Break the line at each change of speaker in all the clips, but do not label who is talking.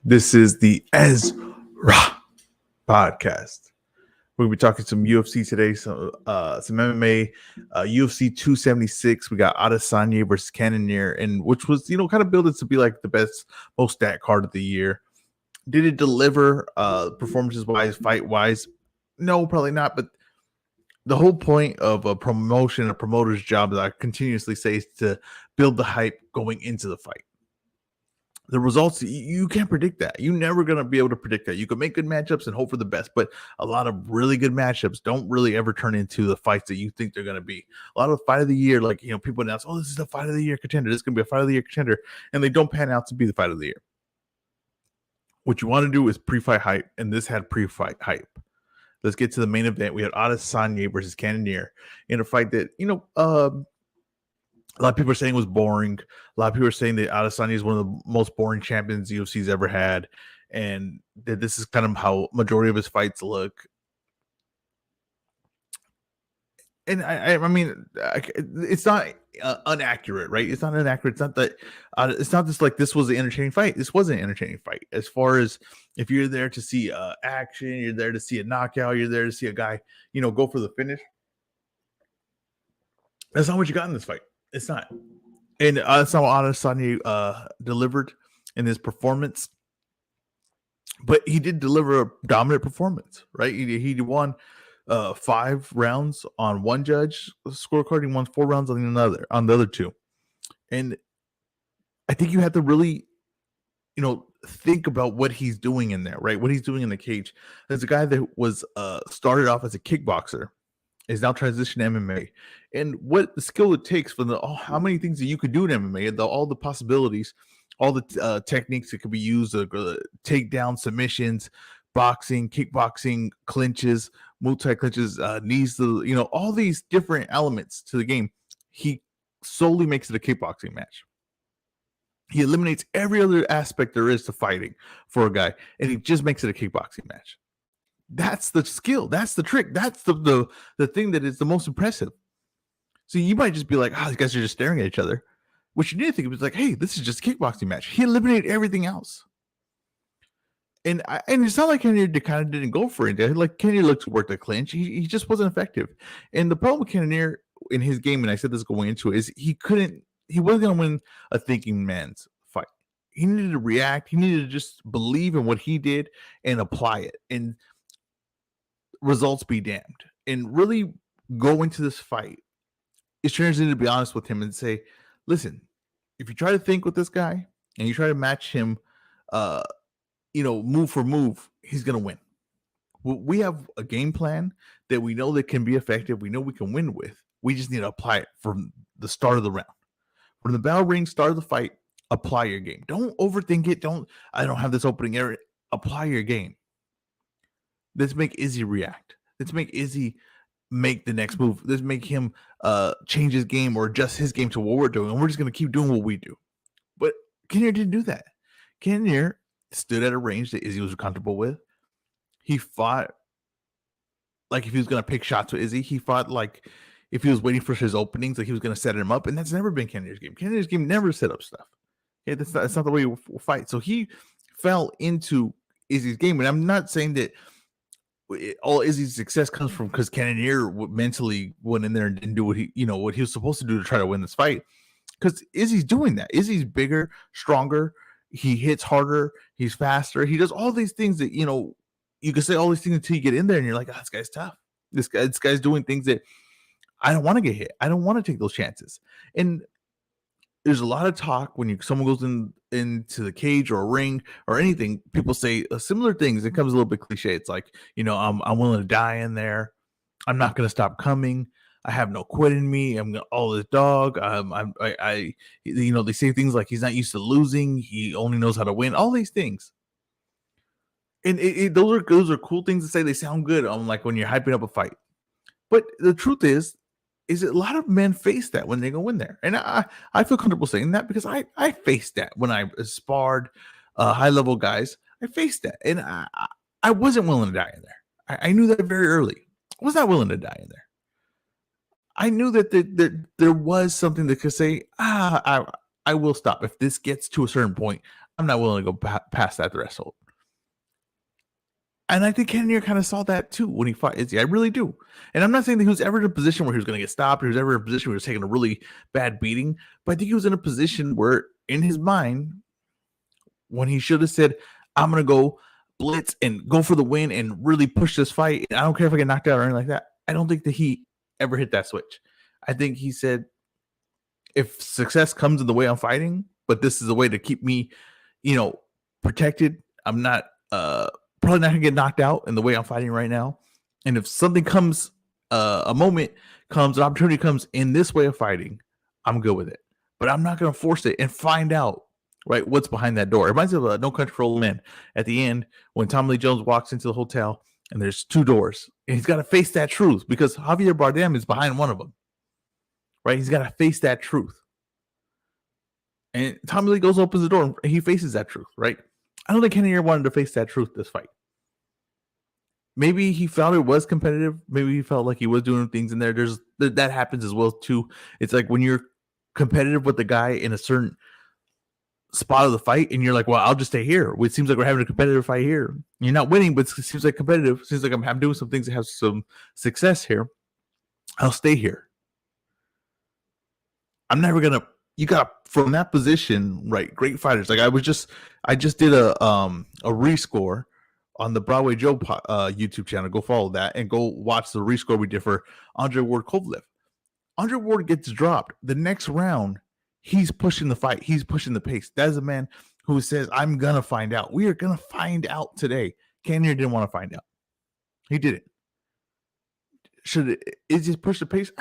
This is the Ezra podcast. We're gonna be talking some UFC today, some MMA, UFC 276. We got Adesanya versus Cannonier, and which was kind of built to be like the best, most stat card of the year. Did it deliver performances wise, fight wise? No, probably not. But the whole point of a promotion, a promoter's job, that I continuously say, is to build the hype going into the fight. The results, you can't predict that. You're never going to be able to predict that. You can make good matchups and hope for the best, but a lot of really good matchups don't really ever turn into the fights that you think they're going to be. A lot of fight of the year, like, people announce, oh, this is the fight of the year contender. This is going to be a fight of the year contender. And they don't pan out to be the fight of the year. What you want to do is pre-fight hype, and this had pre-fight hype. Let's get to the main event. We had Adesanya versus Cannonier in a fight that, a lot of people are saying it was boring. A lot of people are saying that Adesanya is one of the most boring champions UFC's ever had, and that this is kind of how majority of his fights look. And I mean, it's not inaccurate, right? It's not inaccurate. It's not that. It's not just like this was an entertaining fight. This wasn't an entertaining fight. As far as if you're there to see action, you're there to see a knockout, you're there to see a guy, go for the finish. That's not what you got in this fight. It's not. And that's how Adesanya delivered in his performance. But he did deliver a dominant performance, right? He won 5 rounds on one judge scorecard. He won 4 rounds on the other 2. And I think you have to really, think about what he's doing in there, right? What he's doing in the cage. There's a guy that was started off as a kickboxer, is now transitioned to MMA, and what the skill it takes for how many things that you could do in MMA, all the possibilities, all the techniques that could be used, takedown, submissions, boxing, kickboxing, clinches, multi-clinches, knees, all these different elements to the game. He solely makes it a kickboxing match. He eliminates every other aspect there is to fighting for a guy, and he just makes it a kickboxing match. That's the skill. That's the trick. That's the thing that is the most impressive. So you might just be like, these guys are just staring at each other. What you need to think was like, hey, this is just a kickboxing match. He eliminated everything else. And it's not like Cannonier kind of didn't go for it. Like Cannonier looked to work the clinch. He just wasn't effective. And the problem with Cannonier in his game, and I said this going into it, is he wasn't going to win a thinking man's fight. He needed to react. He needed to just believe in what he did and apply it. And results be damned, and really go into this fight. It's challenging to be honest with him and say, listen, if you try to think with this guy and you try to match him, move for move, he's going to win. We have a game plan that we know that can be effective. We know we can win with. We just need to apply it from the start of the round. From the bell ring, start of the fight, apply your game. Don't overthink it. I don't have this opening area. Apply your game. Let's make Izzy react. Let's make Izzy make the next move. Let's make him change his game or adjust his game to what we're doing. And we're just going to keep doing what we do. But Cannonier didn't do that. Cannonier stood at a range that Izzy was comfortable with. He fought like if he was going to pick shots with Izzy. He fought like if he was waiting for his openings, like he was going to set him up. And that's never been Cannonier's game. Cannonier's game never set up stuff. Okay, that's not the way we fight. So he fell into Izzy's game. And I'm not saying that all Izzy's success comes from because Cannonier mentally went in there and didn't do what he was supposed to do to try to win this fight. Because Izzy's doing that. Izzy's bigger, stronger. He hits harder. He's faster. He does all these things that, you can say all these things until you get in there and you're like, this guy's tough. This guy's doing things that I don't want to get hit. I don't want to take those chances. And there's a lot of talk when someone goes into the cage or a ring or anything. People say similar things. It comes a little bit cliche. It's like, I'm willing to die in there. I'm not going to stop coming. I have no quit in me. I'm all this dog. They say things like he's not used to losing. He only knows how to win. All these things. And those are cool things to say. They sound good on like when you're hyping up a fight. But the truth is that a lot of men face that when they go in there. And I feel comfortable saying that because I faced that when I sparred high-level guys. I faced that. And I wasn't willing to die in there. I knew that very early. I was not willing to die in there. I knew that there was something that could say, I will stop. If this gets to a certain point, I'm not willing to go past that threshold. And I think Cannonier kind of saw that too when he fought Izzy. I really do. And I'm not saying that he was ever in a position where he was going to get stopped, or he was ever in a position where he was taking a really bad beating. But I think he was in a position where, in his mind, when he should have said, I'm going to go blitz and go for the win and really push this fight. I don't care if I get knocked out or anything like that. I don't think that he ever hit that switch. I think he said, if success comes in the way I'm fighting, but this is a way to keep me, protected, I'm not probably not gonna get knocked out in the way I'm fighting right now. And if something comes, a moment comes, an opportunity comes in this way of fighting, I'm good with it. But I'm not gonna force it and find out right what's behind that door. It reminds me of No Country for Old Men at the end when Tommy Lee Jones walks into the hotel and there's 2 doors, and he's got to face that truth because Javier Bardem is behind one of them. Right? He's got to face that truth. And Tommy Lee goes, opens the door, and he faces that truth, right? I don't think Cannonier wanted to face that truth this fight. Maybe he felt it was competitive. Maybe he felt like he was doing things in there. That happens as well, too. It's like when you're competitive with the guy in a certain spot of the fight, and you're like, well, I'll just stay here. It seems like we're having a competitive fight here. You're not winning, but it seems like competitive. It seems like I'm doing some things that have some success here. I'll stay here. I'm never gonna. You got from that position, right? Great fighters. Like I just did a rescore on the Broadway Joe YouTube channel. Go follow that and go watch the rescore we did for Andre Ward Kovalev. Andre Ward gets dropped. The next round, he's pushing the fight. He's pushing the pace. That is a man who says, "I'm gonna find out. We are gonna find out today." Cannonier didn't want to find out. He didn't. Is he push the pace?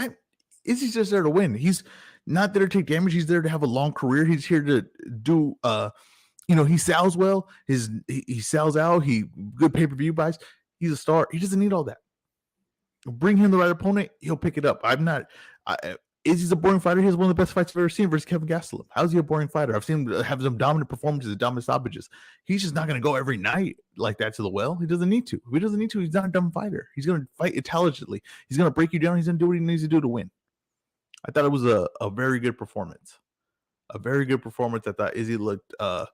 Izzy's just there to win. He's not there to take damage. He's there to have a long career. He's here to do, he sells well. He sells out. He good pay-per-view buys. He's a star. He doesn't need all that. Bring him the right opponent. He'll pick it up. Izzy's a boring fighter. He has one of the best fights I've ever seen versus Kevin Gastelum. How's he a boring fighter? I've seen him have some dominant performances, dominant stoppages. He's just not going to go every night like that to the well. He doesn't need to. If he doesn't need to, he's not a dumb fighter. He's going to fight intelligently. He's going to break you down. He's going to do what he needs to do to win. I thought it was a very good performance. A very good performance. I thought Izzy looked, I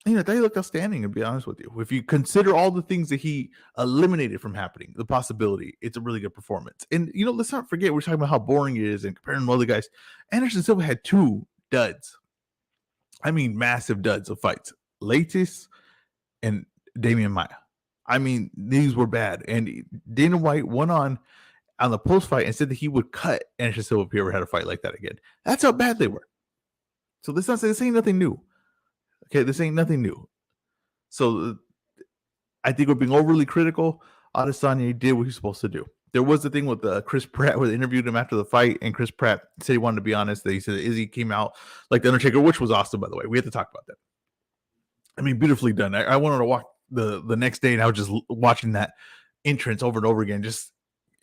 thought he looked outstanding, to be honest with you. If you consider all the things that he eliminated from happening, the possibility, it's a really good performance. And, let's not forget, we're talking about how boring it is and comparing to other guys. Anderson Silva had 2 duds. I mean, massive duds of fights. Leites and Damian Maia. I mean, these were bad. And Dana White went on the post fight and said that he would cut Anderson Silva if he ever had a fight like that again. That's how bad they were. So let's not say this ain't nothing new. Okay, this ain't nothing new. So I think we're being overly critical. Adesanya did what he's supposed to do. There was the thing with Chris Pratt where they interviewed him after the fight, and Chris Pratt said he wanted to be honest. That he said that Izzy came out like the Undertaker, which was awesome, by the way. We had to talk about that. I mean, beautifully done. I wanted to walk the next day, and I was just watching that entrance over and over again.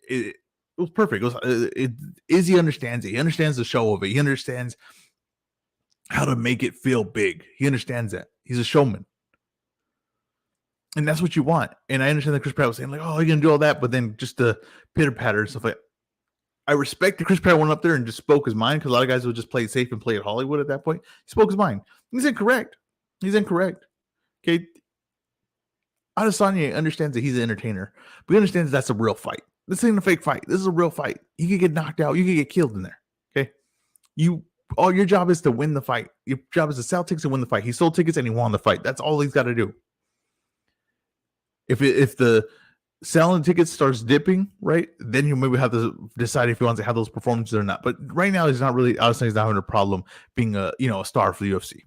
It was perfect. Izzy understands it. He understands the show of it. He understands how to make it feel big. He understands that. He's a showman. And that's what you want. And I understand that Chris Pratt was saying, like, oh, you're going to do all that, but then just the pitter-patter and stuff like that. I respect that Chris Pratt went up there and just spoke his mind, because a lot of guys would just play it safe and play at Hollywood at that point. He spoke his mind. He's incorrect. Okay. Adesanya understands that he's an entertainer, but he understands that's a real fight. This ain't a fake fight. This is a real fight. You could get knocked out. You could get killed in there. Okay. Your job is to win the fight. Your job is to sell tickets and win the fight. He sold tickets and he won the fight. That's all he's got to do. If the selling tickets starts dipping, right, then you maybe have to decide if he wants to have those performances or not. But right now, he's not really. Honestly, he's not having a problem being a star for the UFC.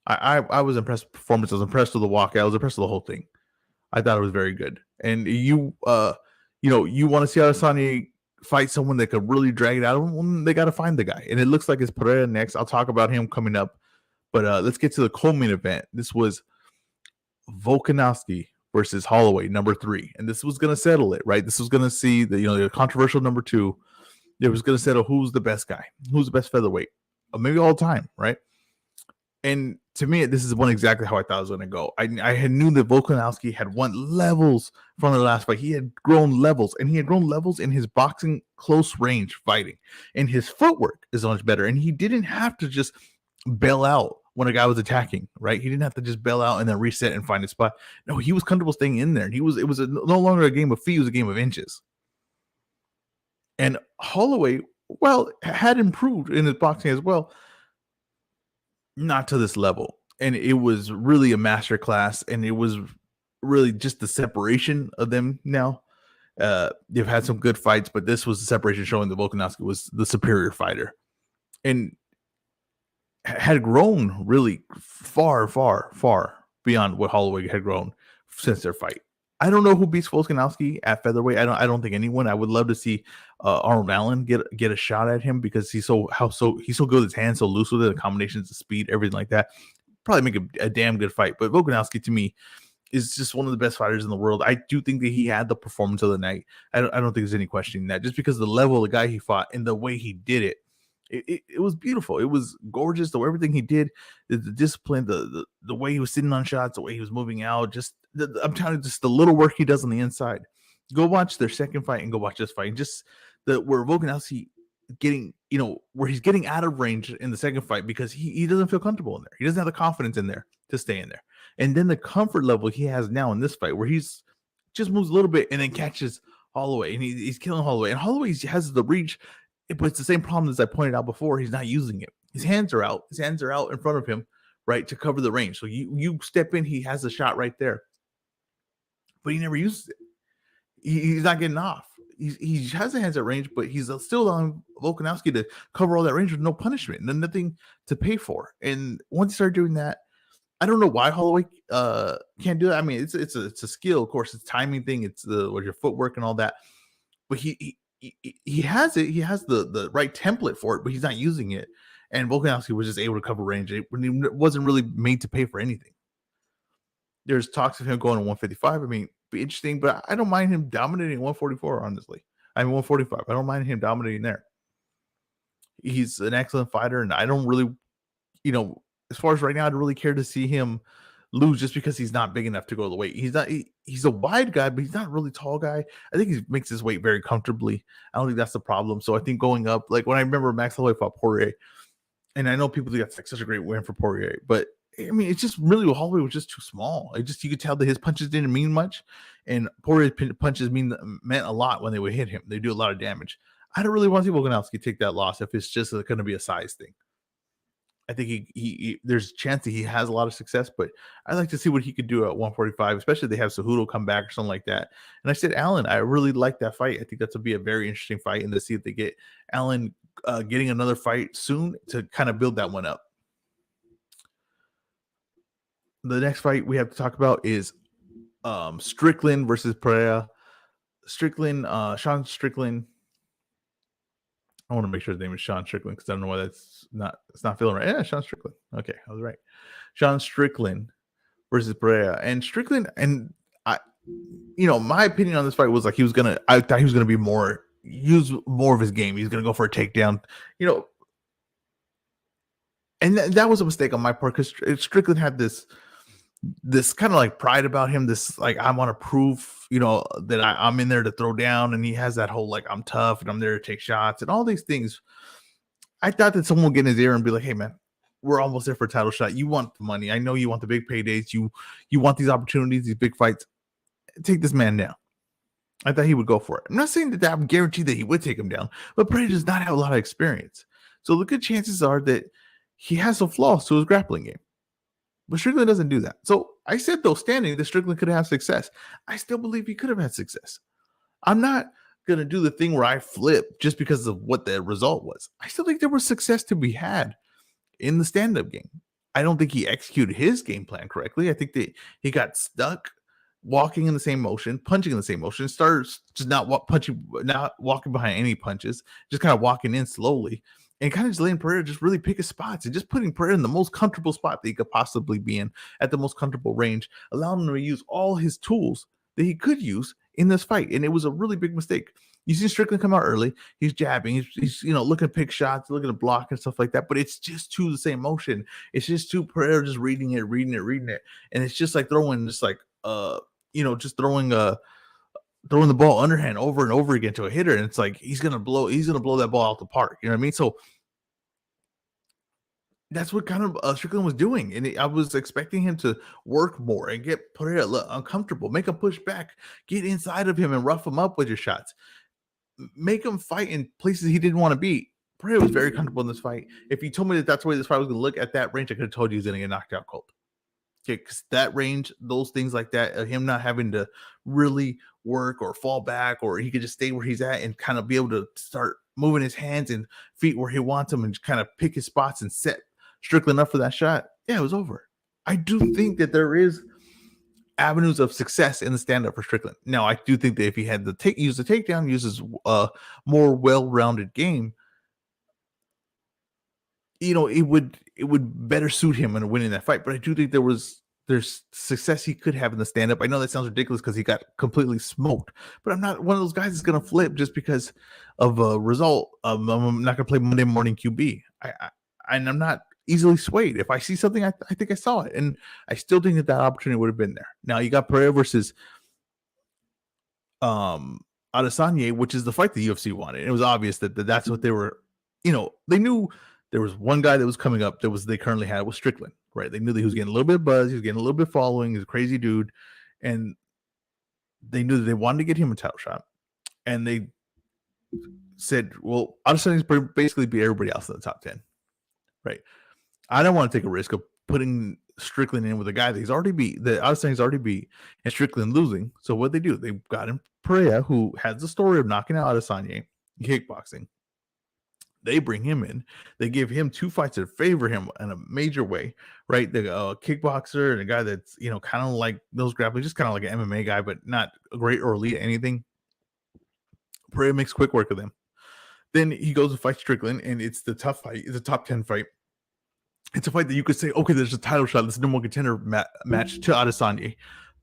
I was impressed with the performance. I was impressed with the walkout. I was impressed with the whole thing. I thought it was very good. And you want to see Adesanya fight someone that could really drag it out. Well, they got to find the guy, and it looks like it's Pereira next. I'll talk about him coming up, but let's get to the co-main event. This was Volkanovski versus Holloway, number 3, and this was going to settle it, right? This was going to see the controversial number 2. It was going to settle who's the best guy, who's the best featherweight, maybe all time, right? And to me, this is exactly how I thought it was going to go. I had knew that Volkanovski had won levels from the last fight. He had grown levels, and he had grown levels in his boxing close range fighting. And his footwork is much better. And he didn't have to just bail out when a guy was attacking, right? He didn't have to just bail out and then reset and find a spot. No, he was comfortable staying in there. It was no longer a game of feet, it was a game of inches. And Holloway, well, had improved in his boxing as well, not to this level. And it was really a masterclass, and it was really just the separation of them now. They've had some good fights, but this was the separation showing that Volkanovski was the superior fighter and had grown really far, far, far beyond what Holloway had grown since their fight. I don't know who beats Volkanovski at featherweight. I don't think anyone. I would love to see Arnold Allen get a shot at him because he's so good with his hands, so loose with it, the combinations of speed, everything like that. Probably make a damn good fight. But Volkanovski, to me, is just one of the best fighters in the world. I do think that he had the performance of the night. I don't think there's any questioning that. Just because of the level of the guy he fought and the way he did it, it was beautiful. It was gorgeous. Everything he did, the discipline, the way he was sitting on shots, the way he was moving out. I'm telling you, just the little work he does on the inside. Go watch their second fight and go watch this fight. And just where Volkanovski getting, where he's getting out of range in the second fight because he doesn't feel comfortable in there. He doesn't have the confidence in there to stay in there. And then the comfort level he has now in this fight where he's just moves a little bit and then catches Holloway and he's killing Holloway. And Holloway has the reach, but it's the same problem as I pointed out before. He's not using it. His hands are out. His hands are out in front of him, right, to cover the range. So you step in, he has a shot right there. But he never uses it. He's not getting off. He has the hands at range, but he's still on Volkanovski to cover all that range with no punishment, nothing to pay for. And once he started doing that, I don't know why Holloway can't do that. I mean, it's a skill, of course. It's timing thing. It's your footwork and all that. But he has it. He has the right template for it, but he's not using it. And Volkanovski was just able to cover range. It wasn't really made to pay for anything. There's talks of him going to 155. I mean, be interesting, but I don't mind him dominating 144, honestly. I mean, 145. I don't mind him dominating there. He's an excellent fighter, and I don't really, as far as right now, I'd really care to see him lose just because he's not big enough to go to the weight. He's a wide guy, but he's not a really tall guy. I think he makes his weight very comfortably. I don't think that's the problem. So I think going up, like when I remember Max Holloway fought Poirier, and I know people think that's like such a great win for Poirier, but I mean, it's just really Holloway was just too small. You could tell that his punches didn't mean much, and Poirier's punches meant a lot when they would hit him. They do a lot of damage. I don't really want to see Volkanovski take that loss if it's just going to be a size thing. I think there's a chance that he has a lot of success, but I'd like to see what he could do at 145, especially if they have Cejudo come back or something like that. And I said, Allen, I really like that fight. I think that's will be a very interesting fight, and to see if they get Allen getting another fight soon to kind of build that one up. The next fight we have to talk about is Strickland versus Pereira. Sean Strickland. I want to make sure his name is Sean Strickland because I don't know why it's not feeling right. Yeah, Sean Strickland. Okay, I was right. Sean Strickland versus Pereira. And Strickland, and my opinion on this fight was like I thought he was gonna use more of his game. He's gonna go for a takedown, and that was a mistake on my part because Strickland had this kind of like pride about him, this like I want to prove that I'm in there to throw down, and he has that whole like I'm tough and I'm there to take shots and all these things. I thought that someone would get in his ear and be like, hey man, we're almost there for a title shot. You want the money. I know you want the big paydays. You want these opportunities, these big fights. Take this man down. I thought he would go for it. I'm not saying that I'm guaranteed that he would take him down, but Pereira does not have a lot of experience. So the good chances are that he has some flaws to his grappling game. But Strickland doesn't do that. So I said, though, standing that Strickland could have success. I still believe he could have had success. I'm not going to do the thing where I flip just because of what the result was. I still think there was success to be had in the stand-up game. I don't think he executed his game plan correctly. I think that he got stuck walking in the same motion, punching in the same motion, started just not walking behind any punches, just kind of walking in slowly. And kind of just letting Pereira just really pick his spots and just putting Pereira in the most comfortable spot that he could possibly be in at the most comfortable range, allowing him to use all his tools that he could use in this fight. And it was a really big mistake. You see Strickland come out early. He's jabbing. He's looking to pick shots, looking to block and stuff like that. But it's just the same motion. It's just Pereira just reading it. And it's just like throwing just throwing the ball underhand over and over again to a hitter, and it's like he's gonna blow that ball out the park. You know what I mean? So That's what kind of Strickland was doing, and I was expecting him to work more and get Pereira uncomfortable, make him push back, get inside of him and rough him up with your shots, make him fight in places he didn't want to be. Pereira was very comfortable in this fight. If you told me that that's the way this fight was going to look at that range, I could have told you he was going to get knocked out cold. Okay, because that range, those things like that, him not having to really work or fall back, or he could just stay where he's at and kind of be able to start moving his hands and feet where he wants them and kind of pick his spots and set Strickland up for that shot. Yeah, it was over. I do think that there is avenues of success in the stand-up for Strickland. Now, I do think that if he had use the takedown, uses a more well-rounded game, it would better suit him in winning that fight. But I do think there's success he could have in the stand-up. I know that sounds ridiculous because he got completely smoked, but I'm not one of those guys that's going to flip just because of a result. I'm not going to play Monday morning QB. I'm not easily swayed. If I see something, I think I saw it, and I still think that opportunity would have been there. Now you got Pereira versus Adesanya, which is the fight the UFC wanted. It was obvious that that's what they were. They knew there was one guy that was coming up they currently had was Strickland, right? They knew that he was getting a little bit of buzz, he was getting a little bit of following, he's a crazy dude, and they knew that they wanted to get him a title shot, and they said, well, Adesanya's basically beat everybody else in the top 10, right? I don't want to take a risk of putting Strickland in with a guy that Adesanya's already beat, and Strickland losing. So what they do, they got him Pereira, who has the story of knocking out Adesanya in kickboxing. They bring him in. They give him 2 fights that favor him in a major way, right? The kickboxer and a guy that's kind of like those grappling, just kind of like an MMA guy, but not a great or elite at anything. Pereira makes quick work of them. Then he goes to fight Strickland, and it's the tough fight. It's a top 10 fight. It's a fight that you could say, okay, there's a title shot. This is number 1 contender match to Adesanya,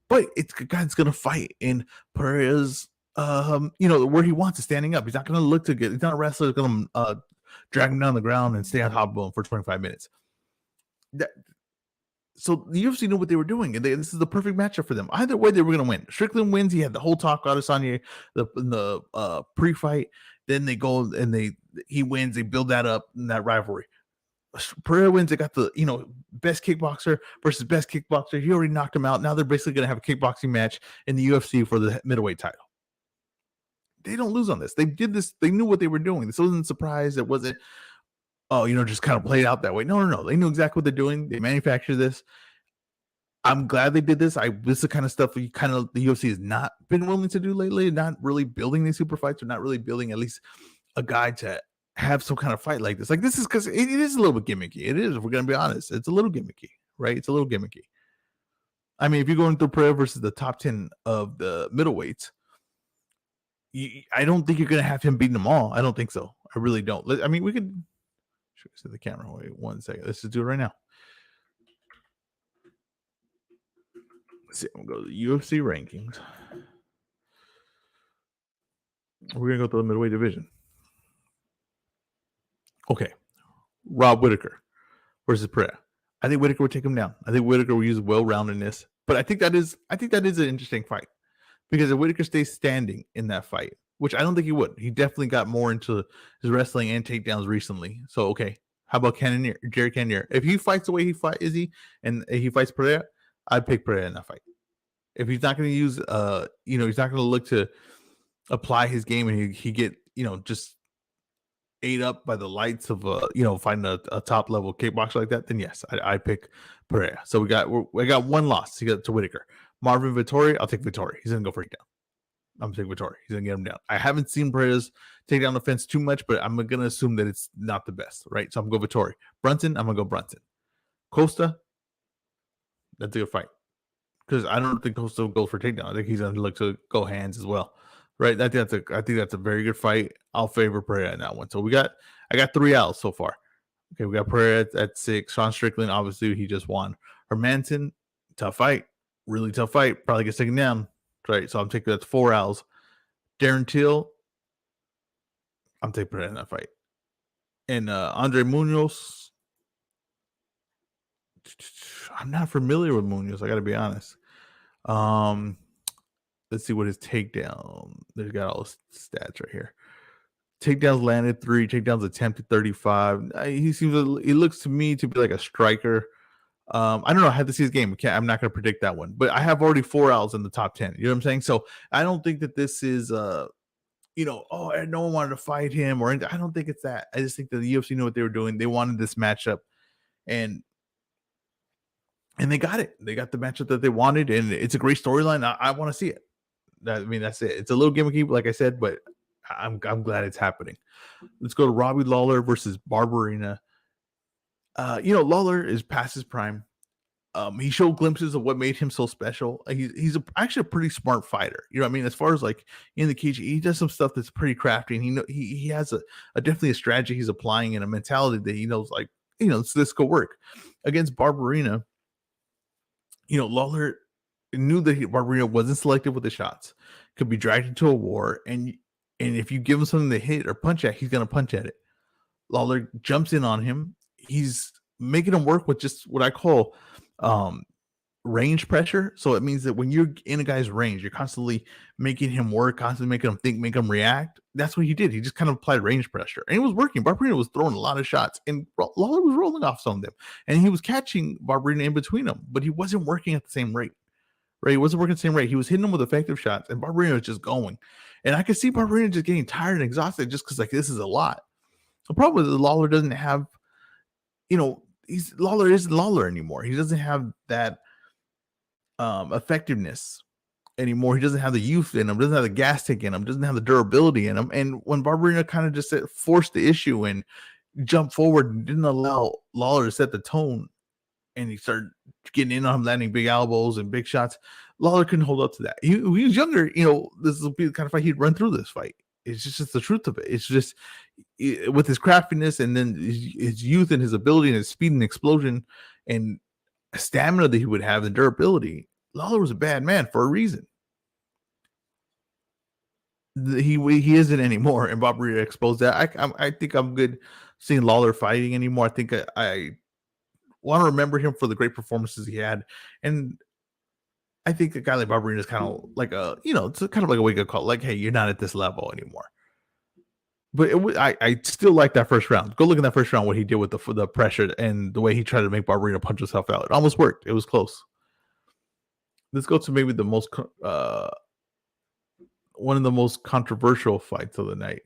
but it's a guy that's going to fight in Pereira's where he wants to, standing up. He's not going to look to get. He's not a wrestler that's going to drag him down the ground and stay on top of him for 25 minutes. So the UFC knew what they were doing, and this is the perfect matchup for them. Either way, they were going to win. Strickland wins. He had the whole talk about Adesanya in the pre-fight. Then they go and he wins. They build that up in that rivalry. Pereira wins. They got the best kickboxer versus best kickboxer. He already knocked him out. Now they're basically going to have a kickboxing match in the UFC for the middleweight title. They don't lose on this. They did this. They knew what they were doing. This wasn't a surprise. It wasn't, just kind of played out that way. No. They knew exactly what they're doing. They manufactured this. I'm glad they did this. This is the kind of stuff the UFC has not been willing to do lately. Not really building these super fights, or not really building at least a guy to have some kind of fight like this. Like, this is because it is a little bit gimmicky. It is. If we're going to be honest. It's a little gimmicky, right? It's a little gimmicky. I mean, if you're going through Pereira versus the top 10 of the middleweights, I don't think you're going to have him beating them all. I don't think so. I really don't. I mean, we could show the camera. Wait 1 second. Let's just do it right now. Let's see. I'm going to go to the UFC rankings. We're going to go to the middleweight division. Okay. Rob Whittaker versus Pereira. I think Whittaker would take him down. I think Whittaker will use well-roundedness. But I think that is an interesting fight. Because if Whittaker stays standing in that fight, which I don't think he would. He definitely got more into his wrestling and takedowns recently. So, okay. How about Cannonier, Jerry Cannonier? If he fights the way he and he fights Pereira, I'd pick Pereira in that fight. If he's not going to use, he's not going to look to apply his game, and he get, just ate up by the lights of, fighting a top level kickboxer like that, then yes, I pick Pereira. So we got 1 loss. He got to Whittaker. Marvin Vettori, I'll take Vettori. He's going to go for a takedown. I'm taking Vettori. He's going to get him down. I haven't seen Pereira's takedown defense too much, but I'm going to assume that it's not the best, right? So I'm going to go Vettori. Brunson, I'm going to go Brunson. Costa, that's a good fight. Because I don't think Costa will go for takedown. I think he's going to look to go hands as well, right? I think that's a very good fight. I'll favor Pereira in that one. So I got 3 outs so far. Okay, we got Pereira at 6. Sean Strickland, obviously, he just won. Hermanson, tough fight. Really tough fight. Probably gets taken down. Right. So I'm taking that's 4 L's. Darren Till, I'm taking Pereira in that fight. And Andre Munoz, I'm not familiar with Munoz. I got to be honest. Let's see what his takedown. They've got all the stats right here. Takedowns landed 3, takedowns attempted 35. He looks to me to be like a striker. I don't know. I had to see his game. I'm not going to predict that one, but I have already 4 L's in the top 10. You know what I'm saying? So I don't think that this is, no one wanted to fight him or anything. I don't think it's that. I just think that the UFC knew what they were doing. They wanted this matchup, and they got it. They got the matchup that they wanted, and it's a great storyline. I want to see it. That's it. It's a little gimmicky, like I said, but I'm glad it's happening. Let's go to Robbie Lawler versus Barberina. Lawler is past his prime. He showed glimpses of what made him so special. He's actually a pretty smart fighter. You know what I mean? As far as like in the cage, he does some stuff that's pretty crafty, and he has a definitely a strategy he's applying and a mentality that he knows, like, this could work. Against Barberina, Lawler knew that Barberina wasn't selective with the shots, could be dragged into a war, and if you give him something to hit or punch at, he's going to punch at it. Lawler jumps in on him. He's making him work with just what I call range pressure. So it means that when you're in a guy's range, you're constantly making him work, constantly making him think, make him react. That's what he did. He just kind of applied range pressure, and it was working. Barberina was throwing a lot of shots, and Lawler was rolling off some of them, and he was catching Barberina in between them, but he wasn't working at the same rate. Right? He wasn't working at the same rate. He was hitting them with effective shots, and Barberina was just going. And I could see Barberina just getting tired and exhausted just because, like, this is a lot. The problem is that Lawler doesn't have, Lawler isn't Lawler anymore. He doesn't have that effectiveness anymore. He doesn't have the youth in him, doesn't have the gas tank in him, doesn't have the durability in him. And when Barberina kind of just forced the issue and jumped forward and didn't allow Lawler to set the tone, and he started getting in on him, landing big elbows and big shots, Lawler couldn't hold up to that. He was younger. This will be the kind of fight he'd run through this fight. It's just the truth of it. It's just with his craftiness and then his youth and his ability and his speed and explosion and stamina that he would have and durability, Lawler was a bad man for a reason. He isn't anymore, and Barberina exposed that. I think I'm good seeing Lawler fighting anymore. I think I want to remember him for the great performances he had, and I think a guy like Barberina is kind of like it's kind of like a wake-up call, like, hey, you're not at this level anymore. But I still like that first round. Go look at that first round, what he did with the pressure and the way he tried to make Barberina punch himself out. It almost worked. It was close. Let's go to maybe the most one of the most controversial fights of the night,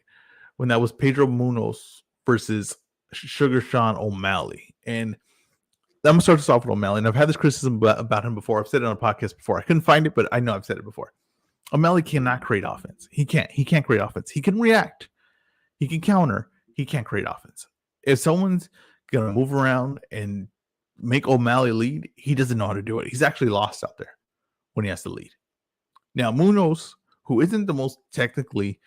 when that was Pedro Munoz versus Sugar Sean O'Malley. And I'm gonna start this off with O'Malley, and I've had this criticism about him before. I've said it on a podcast before. I couldn't find it, but I know I've said it before. O'Malley cannot create offense. He can't create offense. He can react. He can counter. He can't create offense. If someone's gonna move around and make O'Malley lead, he doesn't know how to do it. He's actually lost out there when he has to lead. Now, Munoz, who isn't the most technically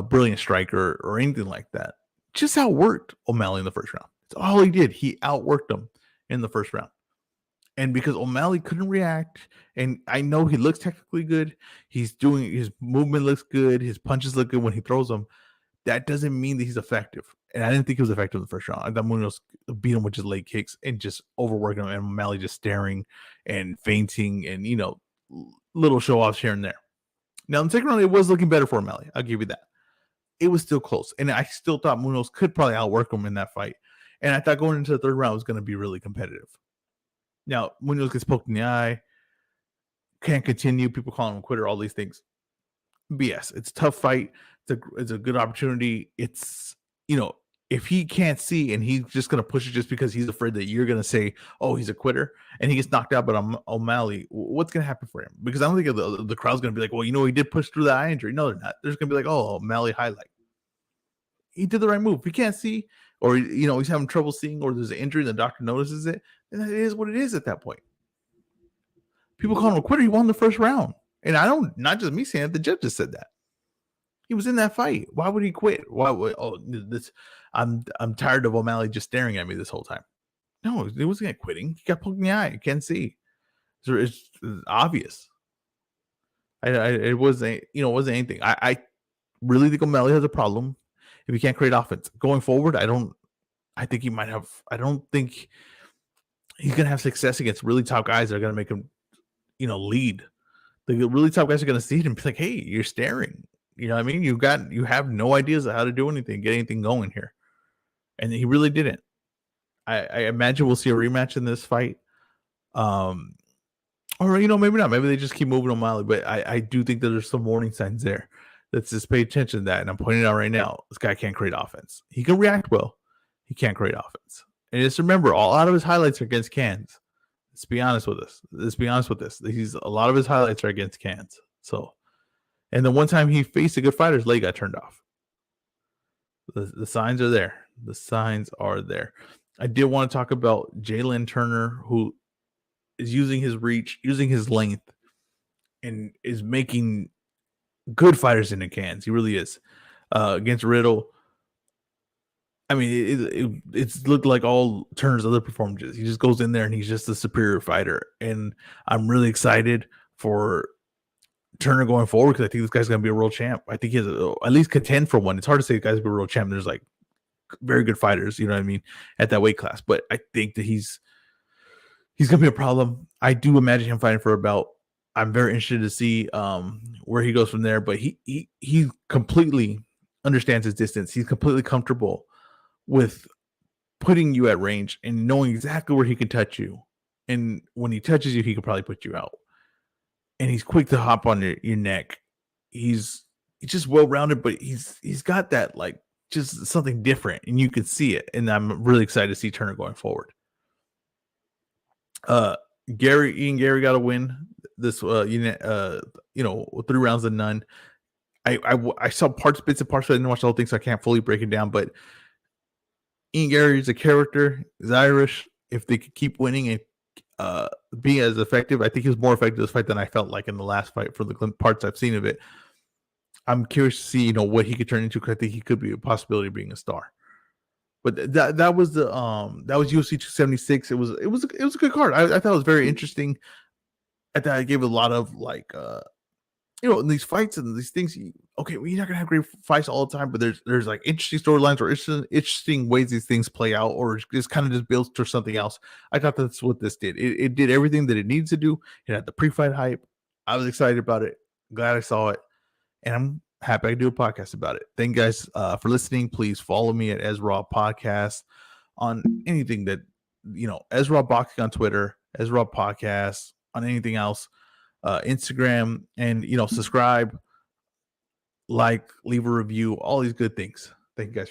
brilliant striker or anything like that, just outworked O'Malley in the first round. That's all he did. He outworked him in the first round. And because O'Malley couldn't react, and I know he looks technically good, his movement looks good, his punches look good when he throws them, that doesn't mean that he's effective. And I didn't think he was effective in the first round. I thought Munoz beat him with just leg kicks and just overworking him, and O'Malley just staring and feinting and, little show-offs here and there. Now, in the second round, it was looking better for O'Malley. I'll give you that. It was still close. And I still thought Munoz could probably outwork him in that fight. And I thought going into the third round was going to be really competitive. Now, Munoz gets poked in the eye, can't continue. People calling him a quitter, all these things. BS. It's a tough fight. It's a good opportunity. It's, if he can't see and he's just going to push it just because he's afraid that you're going to say, oh, he's a quitter, and he gets knocked out by O'Malley, what's going to happen for him? Because I don't think the crowd's going to be like, well, he did push through the eye injury. No, they're not. They're just going to be like, oh, O'Malley highlight. He did the right move. If he can't see, or, he's having trouble seeing, or there's an injury and the doctor notices it, then it is what it is at that point. People call him a quitter. He won the first round. And not just me saying it, the judge just said that. He was in that fight. Why would he quit? I'm tired of O'Malley just staring at me this whole time. No, he wasn't quitting. He got poked in the eye. You can't see. It's obvious. It wasn't anything. I really think O'Malley has a problem if he can't create offense. Going forward, I think he might have. I don't think he's going to have success against really top guys that are going to make him, lead. The really top guys are going to see it and be like, hey, you're staring. You know what I mean? You have no ideas of how to do anything, get anything going here. And he really didn't. I imagine we'll see a rematch in this fight. Um, or maybe not. Maybe they just keep moving on Miley. But I do think that there's some warning signs there. Let's just pay attention to that. And I'm pointing it out right now. This guy can't create offense. He can react well. He can't create offense. And just remember, a lot of his highlights are against cans. Let's be honest with this. A lot of his highlights are against cans. So, and the one time he faced a good fighter, his leg got turned off. The signs are there. The signs are there. I did want to talk about Jalen Turner, who is using his reach, using his length, and is making good fighters into cans. He really is. Against Riddle, I mean, it's looked like all Turner's other performances. He just goes in there and he's just a superior fighter. And I'm really excited for Turner going forward because I think this guy's going to be a world champ. I think he has at least contend for one. It's hard to say the guy's be a world champ. There's like very good fighters, you know what I mean, at that weight class. But I think that he's going to be a problem. I do imagine him fighting for a belt. I'm very interested to see where he goes from there. But he completely understands his distance. He's completely comfortable with putting you at range and knowing exactly where he can touch you. And when he touches you, he can probably put you out. And he's quick to hop on your neck. He's just well-rounded, but he's got that like just something different, and you can see it. And I'm really excited to see Turner going forward. Ian Gary got a win this 3 rounds of none. I saw bits and parts, but I didn't watch the whole thing, so I can't fully break it down. But Ian Gary is a character. He's Irish. If they could keep winning and be as effective, I think he was more effective this fight than I felt like in the last fight for the parts I've seen of it. I'm curious to see, what he could turn into, because I think he could be a possibility of being a star. But that was UFC 276. It was a good card. I thought it was very interesting. I thought it gave a lot of like in these fights and these things. Okay, well, you're not gonna have great fights all the time, but there's like interesting storylines or interesting ways these things play out, or just kind of just builds to something else. I thought that's what this did. It did everything that it needs to do. It had the pre-fight hype. I was excited about it. Glad I saw it, and I'm happy I can do a podcast about it. Thank you guys for listening. Please follow me at Ezra Podcast on anything that Ezra Boxing on Twitter, Ezra Podcast on anything else, Instagram, and subscribe, like, leave a review, all these good things. Thank you guys.